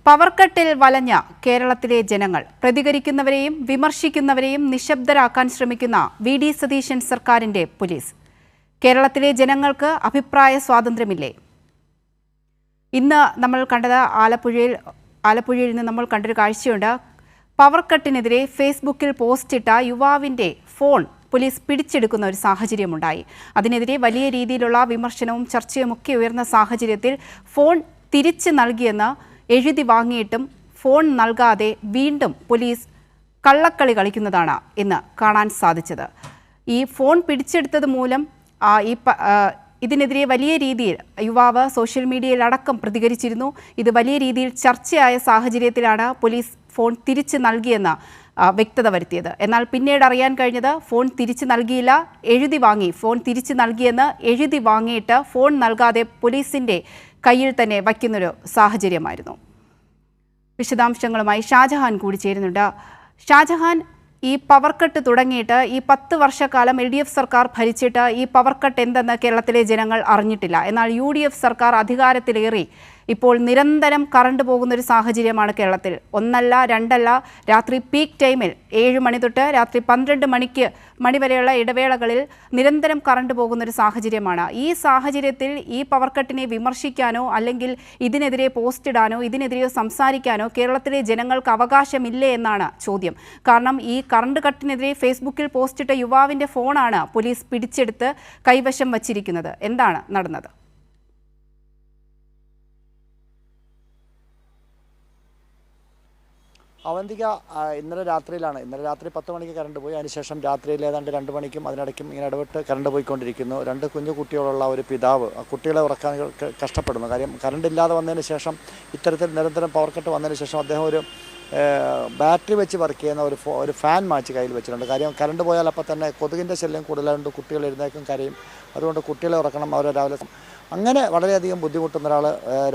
പവർക്കട്ടിൽ വലഞ്ഞ കേരളത്തിലെ ജനങ്ങൾ പ്രതികരിക്കുന്നവരെയും വിമർശിക്കുന്നവരെയും നിശബ്ദരാക്കാൻ ശ്രമിക്കുന്ന വി.ഡി. സതീശൻ സർക്കാരിന്റെ പോലീസ്. കേരളത്തിലെ ജനങ്ങൾക്ക് അഭിപ്രായ സ്വാതന്ത്ര്യമില്ലേ? ഇന്ന് നമ്മൾ കണ്ടത് ആലപ്പുഴയിൽ നിന്ന് നമ്മൾ കണ്ടൊരു കാഴ്ചയുണ്ട്. പവർക്കട്ടിനെതിരെ ഫേസ്ബുക്കിൽ പോസ്റ്റിട്ട യുവാവിന്റെ ഫോൺ പോലീസ് പിടിച്ചെടുക്കുന്ന ഒരു സാഹചര്യമുണ്ടായി. അതിനെതിരെ വലിയ രീതിയിലുള്ള വിമർശനവും ചർച്ചയുമൊക്കെ ഉയർന്ന സാഹചര്യത്തിൽ ഫോൺ തിരിച്ചു നൽകിയെന്ന് എഴുതി വാങ്ങിയിട്ടും ഫോൺ നൽകാതെ വീണ്ടും പോലീസ് കള്ളക്കളി കളിക്കുന്നതാണ് ഇന്ന് കാണാൻ സാധിച്ചത്. ഈ ഫോൺ പിടിച്ചെടുത്തത് മൂലം ഇതിനെതിരെ വലിയ രീതിയിൽ യുവാവ് സോഷ്യൽ മീഡിയയിലടക്കം പ്രതികരിച്ചിരുന്നു. ഇത് വലിയ രീതിയിൽ ചർച്ചയായ സാഹചര്യത്തിലാണ് പോലീസ് ഫോൺ തിരിച്ചു നൽകിയെന്ന് വ്യക്തത വരുത്തിയത്. എന്നാൽ പിന്നീട് അറിയാൻ കഴിഞ്ഞത് ഫോൺ തിരിച്ചു നൽകിയില്ല, എഴുതി വാങ്ങി. ഫോൺ തിരിച്ചു നൽകിയെന്ന് എഴുതി വാങ്ങിയിട്ട് ഫോൺ നൽകാതെ പോലീസിൻ്റെ കയ്യിൽ തന്നെ വയ്ക്കുന്നൊരു സാഹചര്യമായിരുന്നു. വിശദാംശങ്ങളുമായി ഷാജഹാൻ കൂടി ചേരുന്നുണ്ട്. ഷാജഹാൻ, ഈ പവർക്കട്ട് തുടങ്ങിയിട്ട് ഈ 10 വർഷക്കാലം LDF സർക്കാർ ഭരിച്ചിട്ട് ഈ പവർക്കട്ട് എന്തെന്ന് കേരളത്തിലെ ജനങ്ങൾ അറിഞ്ഞിട്ടില്ല. എന്നാൽ UDF സർക്കാർ അധികാരത്തിലേറി ഇപ്പോൾ നിരന്തരം കറണ്ട് പോകുന്നൊരു സാഹചര്യമാണ് കേരളത്തിൽ. ഒന്നല്ല രണ്ടല്ല, രാത്രി പീക്ക് ടൈമിൽ 7 മണി തൊട്ട് രാത്രി 12 മണി വരെയുള്ള ഇടവേളകളിൽ നിരന്തരം കറണ്ട് പോകുന്നൊരു സാഹചര്യമാണ്. ഈ സാഹചര്യത്തിൽ ഈ പവർക്കട്ടിനെ വിമർശിക്കാനോ അല്ലെങ്കിൽ ഇതിനെതിരെ പോസ്റ്റ് ഇടാനോ ഇതിനെതിരെയോ സംസാരിക്കാനോ കേരളത്തിലെ ജനങ്ങൾക്ക് അവകാശമില്ലേ എന്നാണ് ചോദ്യം. കാരണം ഈ കറണ്ട് കട്ടിനെതിരെ ഫേസ്ബുക്കിൽ പോസ്റ്റിട്ട യുവാവിൻ്റെ ഫോണാണ് പോലീസ് പിടിച്ചെടുത്ത് കൈവശം വച്ചിരിക്കുന്നത്. എന്താണ് നടന്നത്? അവന്തിക ഇന്നലെ രാത്രി 10 മണിക്ക് കറണ്ട് പോയി. അതിനുശേഷം രാത്രിയിൽ ഏതാണ്ട് 2 മണിക്കും അതിനിടയ്ക്കും ഇങ്ങനെ ഇടവിട്ട് കറണ്ട് പോയിക്കൊണ്ടിരിക്കുന്നു. 2 കുഞ്ഞു കുട്ടികളുള്ള ഒരു പിതാവ് കുട്ടികളെ ഉറക്കാൻ കഷ്ടപ്പെടുന്നു. കാര്യം കറണ്ട് ഇല്ലാതെ വന്നതിന് ശേഷം, ഇത്തരത്തിൽ നിരന്തരം പവർ കട്ട് വന്നതിന് ശേഷം അദ്ദേഹം ഒരു ബാറ്ററി വെച്ച് വർക്ക് ചെയ്യുന്ന ഒരു ഫാൻ മാച്ച് കയ്യിൽ വെച്ചിട്ടുണ്ട്. കാര്യം കറണ്ട് പോയാൽ അപ്പം തന്നെ കൊതുകിൻ്റെ ശല്യം കൂടുതലായതുകൊണ്ട് കുട്ടികൾ എഴുന്നേക്കും, കരയും. അതുകൊണ്ട് കുട്ടികളെ ഉറക്കണം, അവരെ രാവിലെ. അങ്ങനെ വളരെയധികം ബുദ്ധിമുട്ടുന്ന ഒരാൾ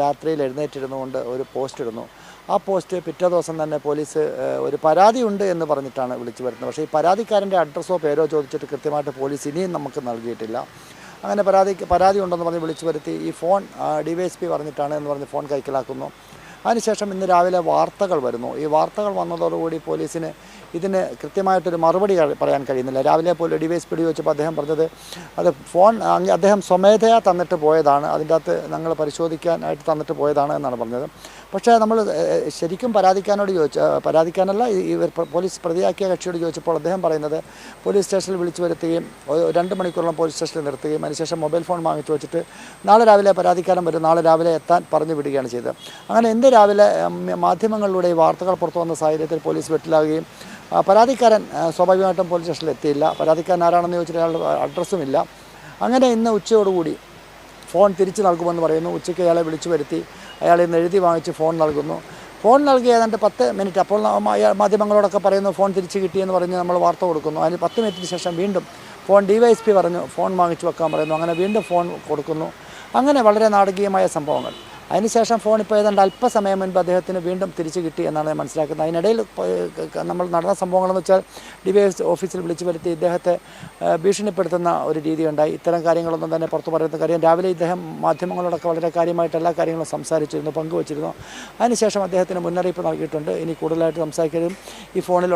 രാത്രിയിൽ എഴുന്നേറ്റിരുന്നുകൊണ്ട് ഒരു പോസ്റ്റ് ഇടുന്നു. ആ പോസ്റ്റ് പിറ്റേ ദിവസം തന്നെ പോലീസ് ഒരു പരാതിയുണ്ട് എന്ന് പറഞ്ഞിട്ടാണ് വിളിച്ചു വരുന്നത്. പക്ഷേ ഈ പരാതിക്കാരൻ്റെ അഡ്രസ്സോ പേരോ ചോദിച്ചിട്ട് കൃത്യമായിട്ട് പോലീസ് ഇനിയും നമുക്ക് നൽകിയിട്ടില്ല. അങ്ങനെ പരാതി ഉണ്ടെന്ന് പറഞ്ഞ് വിളിച്ചു വരുത്തി ഈ ഫോൺ DYSP പറഞ്ഞിട്ടാണ് എന്ന് പറഞ്ഞ് ഫോൺ കൈക്കലാക്കുന്നു. അതിനുശേഷം ഇന്ന് രാവിലെ വാർത്തകൾ വരുന്നു. ഈ വാർത്തകൾ വന്നതോടുകൂടി പോലീസിന് ഇതിന് കൃത്യമായിട്ടൊരു മറുപടി പറയാൻ കഴിയുന്നില്ല. രാവിലെ പോലും DYSP ചോദിച്ചപ്പോൾ അദ്ദേഹം പറഞ്ഞത് അത് ഫോൺ അദ്ദേഹം സ്വമേധയാ തന്നിട്ട് പോയതാണ്, അതിൻ്റെ അകത്ത് ഞങ്ങൾ പരിശോധിക്കാനായിട്ട് തന്നിട്ട് പോയതാണ് എന്നാണ് പറഞ്ഞത്. പക്ഷേ നമ്മൾ ശരിക്കും പരാതിക്കാനല്ല ഈ പോലീസ് പ്രതിയാക്കിയ കക്ഷിയോട് ചോദിച്ചപ്പോൾ അദ്ദേഹം പറയുന്നത് പോലീസ് സ്റ്റേഷനിൽ വിളിച്ചു വരുത്തുകയും 2 മണിക്കൂറോളം പോലീസ് സ്റ്റേഷനിൽ നിർത്തുകയും അതിനുശേഷം മൊബൈൽ ഫോൺ വാങ്ങിച്ചു വെച്ചിട്ട് നാളെ രാവിലെ പരാതിക്കാരൻ വരും, നാളെ രാവിലെ എത്താൻ പറഞ്ഞു വിടുകയാണ് ചെയ്തത്. അങ്ങനെ ഇന്ന് രാവിലെ മാധ്യമങ്ങളിലൂടെ ഈ വാർത്തകൾ പുറത്തു വന്ന സാഹചര്യത്തിൽ പോലീസ് വെട്ടിലാകുകയും പരാതിക്കാരൻ സ്വാഭാവികമായിട്ടും പോലീസ് സ്റ്റേഷനിൽ എത്തിയില്ല. പരാതിക്കാരൻ ആരാണെന്ന് ചോദിച്ചിട്ട് അയാളുടെ അഡ്രസ്സുമില്ല. അങ്ങനെ ഇന്ന് ഉച്ചയോടുകൂടി ഫോൺ തിരിച്ചു നൽകുമെന്ന് പറയുന്നു. ഉച്ചയ്ക്ക് അയാളെ വിളിച്ചു വരുത്തി അയാളിൽ നിന്ന് എഴുതി വാങ്ങിച്ച് ഫോൺ നൽകുന്നു. ഫോൺ നൽകി ഏതാണ്ട് 10 മിനിറ്റ്, അപ്പോൾ മാധ്യമങ്ങളോടൊക്കെ പറയുന്നു ഫോൺ തിരിച്ച് കിട്ടിയെന്ന് പറഞ്ഞ് നമ്മൾ വാർത്ത കൊടുക്കുന്നു. അതിന് 10 മിനിറ്റിന് ശേഷം വീണ്ടും ഫോൺ DYSP പറഞ്ഞു ഫോൺ വാങ്ങിച്ചു വെക്കാൻ പറയുന്നു. അങ്ങനെ വീണ്ടും ഫോൺ കൊടുക്കുന്നു. അങ്ങനെ വളരെ നാടകീയമായ സംഭവങ്ങൾ. അതിനുശേഷം ഫോൺ ഇപ്പോൾ ഏതാണ്ട് അല്പസമയം മുൻപ് അദ്ദേഹത്തിന് വീണ്ടും തിരിച്ചു കിട്ടി എന്നാണ് ഞാൻ മനസ്സിലാക്കുന്നത്. അതിനിടയിൽ നമ്മൾ നടന്ന സംഭവങ്ങളെന്ന് വെച്ചാൽ DYSP ഓഫീസിൽ വിളിച്ചു വരുത്തി ഇദ്ദേഹത്തെ ഭീഷണിപ്പെടുത്തുന്ന ഒരു രീതി ഉണ്ടായി. ഇത്തരം കാര്യങ്ങളൊന്നും തന്നെ പുറത്തു പറയുന്ന കാര്യം. രാവിലെ ഇദ്ദേഹം മാധ്യമങ്ങളോടൊക്കെ വളരെ കാര്യമായിട്ട് എല്ലാ കാര്യങ്ങളും സംസാരിച്ചിരുന്നു, പങ്കുവച്ചിരുന്നു. അതിനുശേഷം അദ്ദേഹത്തിന് മുന്നറിയിപ്പ് നൽകിയിട്ടുണ്ട്, ഇനി കൂടുതലായിട്ട് സംസാരിക്കരുതും, ഈ ഫോണിൽ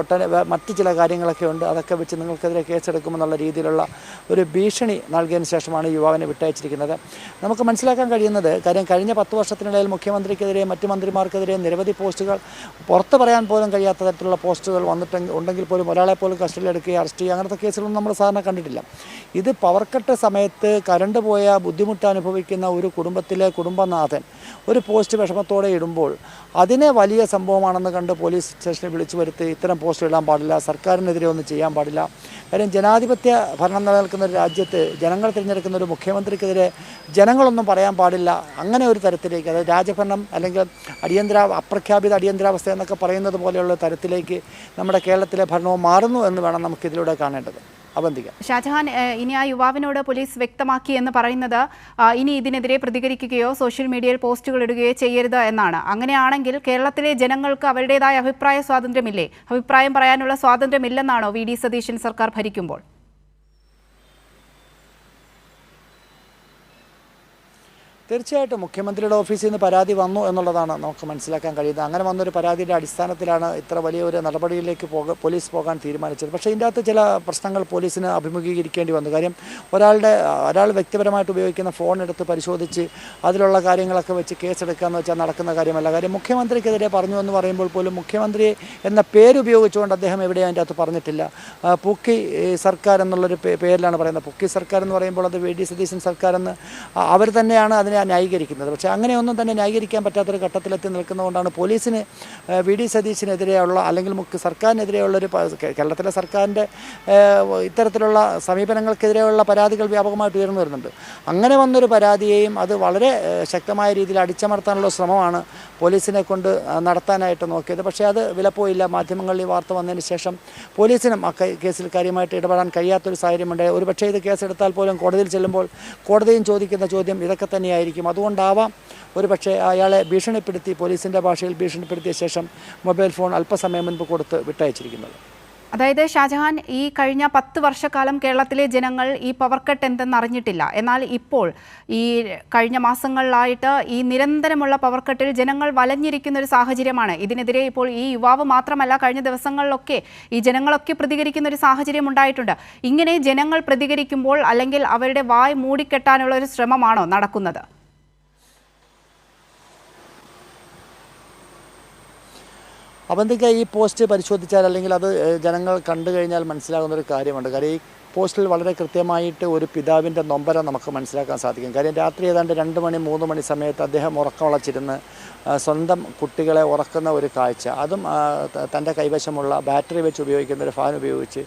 മറ്റ് ചില കാര്യങ്ങളൊക്കെ ഉണ്ട്, അതൊക്കെ വെച്ച് നിങ്ങൾക്കെതിരെ കേസെടുക്കുമെന്നുള്ള രീതിയിലുള്ള ഒരു ഭീഷണി നൽകിയതിന് ശേഷമാണ് യുവാവിനെ വിട്ടയച്ചിരിക്കുന്നത്. നമുക്ക് മനസ്സിലാക്കാൻ കഴിയുന്നത് കാര്യം കഴിഞ്ഞ 10 വർഷത്തിനിടയിൽ മുഖ്യമന്ത്രിക്കെതിരെ മറ്റ് മന്ത്രിമാർക്കെതിരെ നിരവധി പോസ്റ്റുകൾ, പുറത്ത് പറയാൻ പോലും കഴിയാത്ത തരത്തിലുള്ള പോസ്റ്റുകൾ ഉണ്ടെങ്കിൽ പോലും ഒരാളെ പോലും കസ്റ്റഡിയിലെടുക്കുകയും അറസ്റ്റ് ചെയ്യുക, അങ്ങനത്തെ കേസുകളൊന്നും നമ്മൾ സാധാരണ കണ്ടിട്ടില്ല. ഇത് പവർക്കട്ട് സമയത്ത് കറണ്ട് പോയ ബുദ്ധിമുട്ട് അനുഭവിക്കുന്ന ഒരു കുടുംബത്തിലെ കുടുംബനാഥൻ ഒരു പോസ്റ്റ് വിഷമത്തോടെ ഇടുമ്പോൾ അതിനെ വലിയ സംഭവമാണെന്ന് കണ്ട് പോലീസ് സ്റ്റേഷനിൽ വിളിച്ചു വരുത്തി ഇത്തരം പോസ്റ്റ് ഇടാൻ പാടില്ല, സർക്കാരിനെതിരെ ഒന്നും ചെയ്യാൻ പാടില്ല. കാര്യം ജനാധിപത്യ ഭരണം നിലനിൽക്കുന്ന ഒരു രാജ്യത്ത് ജനങ്ങൾ തിരഞ്ഞെടുക്കുന്ന ഒരു മുഖ്യമന്ത്രിക്കെതിരെ ജനങ്ങളൊന്നും പറയാൻ പാടില്ല. അങ്ങനെ ഒരു തരത്തിലേക്ക്, അതായത് രാജഭരണം അല്ലെങ്കിൽ അപ്രഖ്യാപിത അടിയന്തരാവസ്ഥ എന്നൊക്കെ പറയുന്നത് പോലെയുള്ള തരത്തിലേക്ക് നമ്മുടെ കേരളത്തിലെ ഭരണവും മാറുന്നു എന്ന് വേണം നമുക്കിതിലൂടെ കാണേണ്ടത്. അവന്തിക. ഷാജഹാൻ, ഇനി ആ യുവാവിനോട് പോലീസ് വ്യക്തമാക്കി എന്ന് പറയുന്നത് ഇനി ഇതിനെതിരെ പ്രതികരിക്കുകയോ സോഷ്യൽ മീഡിയയിൽ പോസ്റ്റുകൾ ഇടുകയോ ചെയ്യരുത് എന്നാണ്. അങ്ങനെയാണെങ്കിൽ കേരളത്തിലെ ജനങ്ങൾക്ക് അവരുടേതായ അഭിപ്രായ സ്വാതന്ത്ര്യമില്ലേ? അഭിപ്രായം പറയാനുള്ള സ്വാതന്ത്ര്യമില്ലെന്നാണോ വി.ഡി. സതീശൻ സർക്കാർ ഭരിക്കുമ്പോൾ? തീർച്ചയായിട്ടും മുഖ്യമന്ത്രിയുടെ ഓഫീസിൽ നിന്ന് പരാതി വന്നു എന്നുള്ളതാണ് നമുക്ക് മനസ്സിലാക്കാൻ കഴിയുന്നത്. അങ്ങനെ വന്നൊരു പരാതിയുടെ അടിസ്ഥാനത്തിലാണ് ഇത്ര വലിയ ഒരു നടപടിയിലേക്ക് പോലീസ് പോകാൻ തീരുമാനിച്ചത്. പക്ഷേ ഇതിൻ്റെ അകത്ത് ചില പ്രശ്നങ്ങൾ പോലീസിന് അഭിമുഖീകരിക്കേണ്ടി വന്നു. കാര്യം ഒരാൾ വ്യക്തിപരമായിട്ട് ഉപയോഗിക്കുന്ന ഫോൺ എടുത്ത് പരിശോധിച്ച് അതിലുള്ള കാര്യങ്ങളൊക്കെ വെച്ച് കേസെടുക്കുക എന്ന് വെച്ചാൽ നടക്കുന്ന കാര്യമല്ല. കാര്യം മുഖ്യമന്ത്രിക്കെതിരെ പറഞ്ഞു എന്ന് പറയുമ്പോൾ പോലും മുഖ്യമന്ത്രി എന്ന പേരുപയോഗിച്ചുകൊണ്ട് അദ്ദേഹം എവിടെയും അതിൻ്റെ അകത്ത് പറഞ്ഞിട്ടില്ല. പുക്കി സർക്കാർ എന്നുള്ളൊരു പേരിലാണ് പറയുന്നത്. പുക്കി സർക്കാർ എന്ന് പറയുമ്പോൾ അത് വി ഡി സതീശൻ സർക്കാർ എന്ന് അവർ തന്നെയാണ് അതിനെ ന്യായീകരിക്കുന്നത്. പക്ഷേ അങ്ങനെയൊന്നും തന്നെ ന്യായീകരിക്കാൻ പറ്റാത്തൊരു ഘട്ടത്തിലെത്തി നിൽക്കുന്നതുകൊണ്ടാണ് പോലീസിന് വി ഡി സതീശിനെതിരെയുള്ള അല്ലെങ്കിൽ സർക്കാരിനെതിരെയുള്ളൊരു കേരളത്തിലെ സർക്കാരിൻ്റെ ഇത്തരത്തിലുള്ള സമീപനങ്ങൾക്കെതിരെയുള്ള പരാതികൾ വ്യാപകമായിട്ട് ഉയർന്നു വരുന്നുണ്ട്. അങ്ങനെ വന്നൊരു പരാതിയെയും അത് വളരെ ശക്തമായ രീതിയിൽ അടിച്ചമർത്താനുള്ള ശ്രമമാണ് പോലീസിനെ കൊണ്ട് നടത്താനായിട്ട് നോക്കിയത്. പക്ഷേ അത് വിലപ്പോയില്ല. മാധ്യമങ്ങളിൽ ഈ വാർത്ത വന്നതിന് ശേഷം പോലീസിനും ആ കേസിൽ കാര്യമായിട്ട് ഇടപെടാൻ കഴിയാത്തൊരു സാഹചര്യമുണ്ടായി. ഒരു പക്ഷേ ഇത് കേസെടുത്താൽ പോലും കോടതിയിൽ ചെല്ലുമ്പോൾ കോടതിയും ചോദിക്കുന്ന ചോദ്യം ഇതൊക്കെ തന്നെയായിരിക്കും. അതുകൊണ്ടാവാം ഒരു പക്ഷേ അയാളെ ഭീഷണിപ്പെടുത്തി, പോലീസിൻ്റെ ഭാഷയിൽ ഭീഷണിപ്പെടുത്തിയ ശേഷം മൊബൈൽ ഫോൺ അല്പസമയം മുൻപ് കൊടുത്ത് വിട്ടയച്ചിരിക്കുന്നത്. അതായത് ഷാജഹാൻ, ഈ കഴിഞ്ഞ 10 വർഷക്കാലം കേരളത്തിലെ ജനങ്ങൾ ഈ പവർ കട്ട് എന്തെന്നറിഞ്ഞിട്ടില്ല. എന്നാൽ ഇപ്പോൾ ഈ കഴിഞ്ഞ മാസങ്ങളിലായിട്ട് ഈ നിരന്തരമുള്ള പവർ കട്ടിൽ ജനങ്ങൾ വലഞ്ഞിരിക്കുന്ന ഒരു സാഹചര്യമാണ്. ഇതിനെതിരെ ഇപ്പോൾ ഈ യുവാവ് മാത്രമല്ല, കഴിഞ്ഞ ദിവസങ്ങളിലൊക്കെ ഈ ജനങ്ങളൊക്കെ പ്രതികരിക്കുന്ന ഒരു സാഹചര്യം ഉണ്ടായിട്ടുണ്ട്. ഇങ്ങനെ ജനങ്ങൾ പ്രതികരിക്കുമ്പോൾ അല്ലെങ്കിൽ അവരുടെ വായ് മൂടിക്കെട്ടാനുള്ള ഒരു ശ്രമമാണോ നടക്കുന്നത്? അവന്തിക, ഈ പോസ്റ്റ് പരിശോധിച്ചാൽ അല്ലെങ്കിൽ അത് ജനങ്ങൾ കണ്ടു കഴിഞ്ഞാൽ മനസ്സിലാകുന്നൊരു കാര്യമുണ്ട്. കാര്യം ഈ പോസ്റ്റിൽ വളരെ കൃത്യമായിട്ട് ഒരു പിതാവിൻ്റെ നൊമ്പരം നമുക്ക് മനസ്സിലാക്കാൻ സാധിക്കും. കാര്യം രാത്രി ഏതാണ്ട് 2 മണി 3 മണി സമയത്ത് അദ്ദേഹം ഉറക്കമുളച്ചിരുന്ന് സ്വന്തം കുട്ടികളെ ഉറക്കുന്ന ഒരു കാഴ്ച, അതും തൻ്റെ കൈവശമുള്ള ബാറ്ററി വെച്ച് ഉപയോഗിക്കുന്ന ഒരു ഫാൻ ഉപയോഗിച്ച്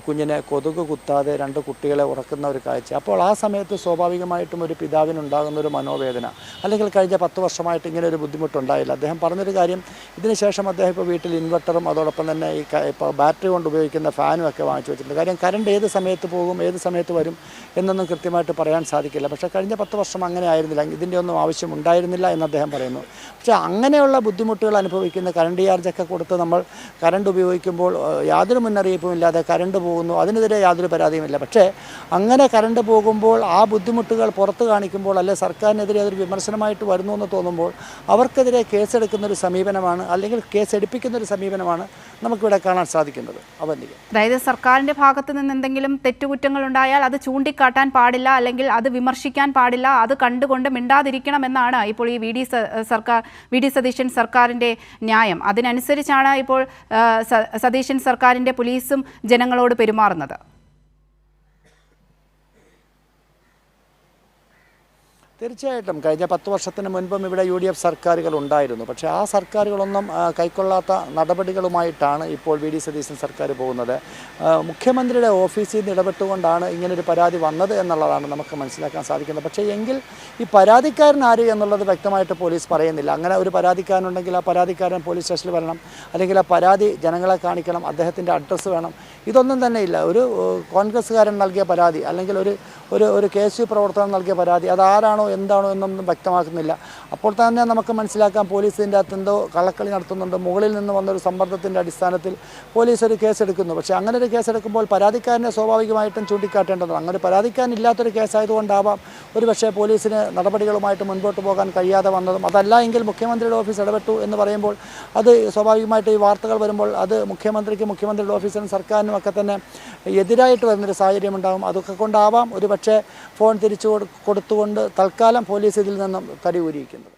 കുഞ്ഞിനെ കൊതുക് കുത്താതെ 2 കുട്ടികളെ ഉറക്കുന്ന ഒരു കാഴ്ച. അപ്പോൾ ആ സമയത്ത് സ്വാഭാവികമായിട്ടും ഒരു പിതാവിനുണ്ടാകുന്നൊരു മനോവേദന, അല്ലെങ്കിൽ കഴിഞ്ഞ 10 വർഷമായിട്ട് ഇങ്ങനെ ഒരു ബുദ്ധിമുട്ടുണ്ടായില്ല. അദ്ദേഹം പറഞ്ഞൊരു കാര്യം, ഇതിനുശേഷം അദ്ദേഹം ഇപ്പോൾ വീട്ടിൽ ഇൻവെർട്ടറും അതോടൊപ്പം തന്നെ ഇപ്പോൾ ബാറ്ററി കൊണ്ട് ഉപയോഗിക്കുന്ന ഫാനും ഒക്കെ വാങ്ങിച്ചു വെച്ചിട്ടുണ്ട്. കാര്യം കറണ്ട് ഏത് സമയത്ത് പോകും, ഏത് സമയത്ത് വരും എന്നൊന്നും കൃത്യമായിട്ട് പറയാൻ സാധിക്കില്ല. പക്ഷേ കഴിഞ്ഞ 10 വർഷം അങ്ങനെ ആയിരുന്നില്ല, ഇതിൻ്റെ ഒന്നും ആവശ്യമുണ്ടായിരുന്നില്ല എന്ന് അദ്ദേഹം പറയുന്നു. പക്ഷേ അങ്ങനെയുള്ള ബുദ്ധിമുട്ടുകൾ അനുഭവിക്കുന്ന കറണ്ട് ചാർജൊക്കെ കൊടുത്ത് നമ്മൾ കറണ്ട് ഉപയോഗിക്കുമ്പോൾ യാതൊരു മുന്നറിയിപ്പും ഇല്ലാതെ കറണ്ട് പോകുന്നു, അതിനെതിരെ യാതൊരു പരാതിയുമില്ല. പക്ഷേ അങ്ങനെ കറണ്ട് പോകുമ്പോൾ ആ ബുദ്ധിമുട്ടുകൾ പുറത്ത് കാണിക്കുമ്പോൾ, അല്ലെ സർക്കാരിനെതിരെ അതൊരു വിമർശനമായിട്ട് വരുന്നു എന്ന് തോന്നുമ്പോൾ അവർക്കെതിരെ കേസെടുക്കുന്നൊരു സമീപനമാണ്, അല്ലെങ്കിൽ കേസെടുപ്പിക്കുന്നൊരു സമീപനമാണ് നമുക്കിവിടെ കാണാൻ സാധിക്കുന്നത്. അവന്തിക, അതായത് സർക്കാരിൻ്റെ ഭാഗത്ത് നിന്ന് എന്തെങ്കിലും തെറ്റുകുറ്റങ്ങൾ ഉണ്ടായാൽ അത് ചൂണ്ടിക്കാട്ടാൻ പാടില്ല, അല്ലെങ്കിൽ അത് വിമർശിക്കാൻ പാടില്ല, അത് കണ്ടുകൊണ്ട് മിണ്ടാതിരിക്കണം എന്നാണ് ഇപ്പോൾ ഈ വി ഡി സതീശൻ സർക്കാരിൻ്റെ ന്യായം. അതിനനുസരിച്ചാണ് ഇപ്പോൾ സതീശൻ സർക്കാരിൻ്റെ പോലീസും ജനങ്ങളോട് പെരുമാറുന്നത്. തീർച്ചയായിട്ടും കഴിഞ്ഞ 10 വർഷത്തിന് മുൻപും ഇവിടെ UDF സർക്കാരുകൾ ഉണ്ടായിരുന്നു. പക്ഷേ ആ സർക്കാരുകളൊന്നും കൈക്കൊള്ളാത്ത നടപടികളുമായിട്ടാണ് ഇപ്പോൾ വി ഡി സതീശൻ സർക്കാർ പോകുന്നത്. മുഖ്യമന്ത്രിയുടെ ഓഫീസിൽ നിന്ന് ഇടപെട്ടുകൊണ്ടാണ് ഇങ്ങനൊരു പരാതി വന്നത് എന്നുള്ളതാണ് നമുക്ക് മനസ്സിലാക്കാൻ സാധിക്കുന്നത്. പക്ഷേ എങ്കിൽ ഈ പരാതിക്കാരൻ ആര് എന്നുള്ളത് വ്യക്തമായിട്ട് പോലീസ് പറയുന്നില്ല. അങ്ങനെ ഒരു പരാതിക്കാരനുണ്ടെങ്കിൽ ആ പരാതിക്കാരൻ പോലീസ് സ്റ്റേഷനിൽ വരണം, അല്ലെങ്കിൽ ആ പരാതി ജനങ്ങളെ കാണിക്കണം, അദ്ദേഹത്തിൻ്റെ അഡ്രസ്സ് വേണം. ഇതൊന്നും തന്നെ ഇല്ല. ഒരു കോൺഗ്രസ്സുകാരൻ നൽകിയ പരാതി, അല്ലെങ്കിൽ ഒരു KSU പ്രവർത്തകൻ നൽകിയ പരാതി, അതാരാണോ എന്താണോ എന്നൊന്നും വ്യക്തമാക്കുന്നില്ല. അപ്പോൾ തന്നെ നമുക്ക് മനസ്സിലാക്കാം പോലീസിൻ്റെ അകത്ത് എന്തോ കള്ളക്കളി നടത്തുന്നുണ്ട്. മുകളിൽ നിന്ന് വന്നൊരു സമ്മർദ്ദത്തിൻ്റെ അടിസ്ഥാനത്തിൽ പോലീസ് ഒരു കേസെടുക്കുന്നു. പക്ഷേ അങ്ങനെ ഒരു കേസെടുക്കുമ്പോൾ പരാതിക്കാരനെ സ്വാഭാവികമായിട്ടും ചൂണ്ടിക്കാട്ടേണ്ടതാണ്. അങ്ങനെ പരാതിക്കാരനില്ലാത്തൊരു കേസായതുകൊണ്ടാവാം ഒരു പക്ഷേ പോലീസിന് നടപടികളുമായിട്ട് മുൻപോട്ട് പോകാൻ കഴിയാതെ വന്നതും. അതല്ല എങ്കിൽ മുഖ്യമന്ത്രിയുടെ ഓഫീസ് ഇടപെട്ടു എന്ന് പറയുമ്പോൾ അത് സ്വാഭാവികമായിട്ട് ഈ വാർത്തകൾ വരുമ്പോൾ അത് മുഖ്യമന്ത്രിക്കും മുഖ്യമന്ത്രിയുടെ ഓഫീസിനും സർക്കാരിനും ഒക്കെ തന്നെ എതിരായിട്ട് വരുന്നൊരു സാഹചര്യം ഉണ്ടാകും. അതൊക്കെ കൊണ്ടാവാം ഒരു പക്ഷേ ഫോൺ തിരിച്ചു കൊടുത്തുകൊണ്ട് തൽക്കാലം പോലീസ് ഇതിൽ നിന്നും തടി ഊരിയിരിക്കുന്നത്.